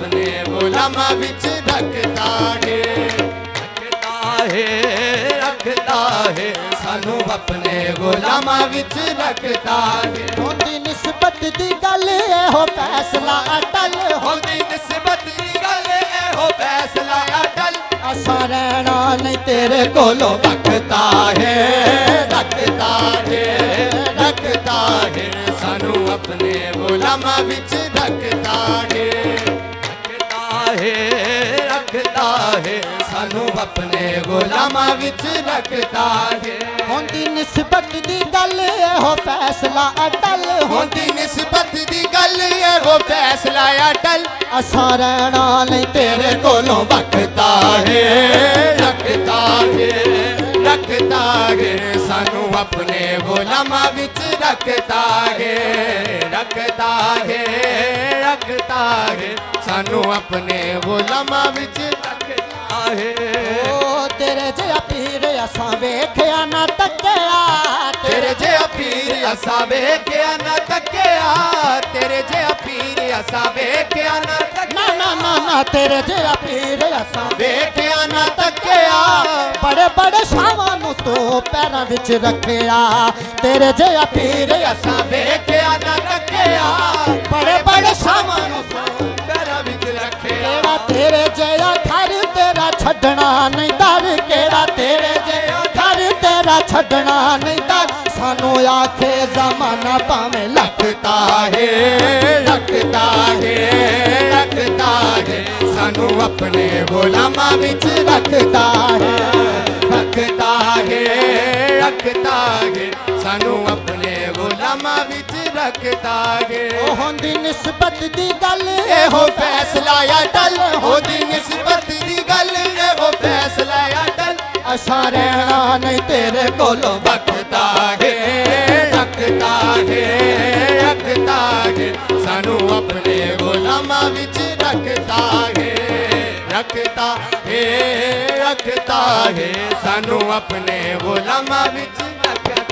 अपने गुलामां विच रखता है, रखता है सानू अपने गुलामां विच रखता है। होंदी निस्बत दी गल हो फैसला अटल, होंदी निस्बत दी गल हो फैसला अटल, असा रहना नहीं तेरे कोलों रखता है, रखता है, रखता है सानू अपने गुलामां विच रखता है, रखता है सानू अपने गुलामां विच रखता है। होंदी निस्बत दी गल हो फैसला अटल, होंदी निस्बत दी गल वो फैसला अटल, असा रहना नहीं तेरे कोलों रखता है, रखता है, रखता है सानू अपने गुलामां विच रखता है, रखता है, रखता है सानू अपने गुलामां विच रखता है। ओ तेरे जिहा पीर असा वेख्या ना तक्या, तेरे जिहा पीर असा वेख्या ना तक्या, तेरे जिहा पीर असा वेख्या ना ना ना ना ना तेरे जिहा पीर असा वेख्या ना तक्या, बड़े बड़े शावां नूं तो पैरां विच रखिया, तेरे जिहा पीर असा वेख्या ना तक्या, बड़े बड़े शावां नूं तो पैरां विच रखिया। केड़ा तेरे जिहा घर तेरा छड्डना नहीं दर, केड़ा तेरे जिहा घर तेरा छड्डना नहीं दर, सानू आखे ज़माना भावें रखता है, रखता है, रखता है सानू अपने गुलामां विच रखता है, रखता है, रखता है सानू अपने गुलामां विच रखता है। ओ होंदी निस्बत दी गल हो फैसला अटल, होंदी निस्बत दी गल हो फैसला अटल, असा रहना नहीं तेरे कोलों रखता है, रखता है, रखता है सानू अपने गुलामां विच रखता है, रखता है, रखता है सानू अपने गुलामां विच रखता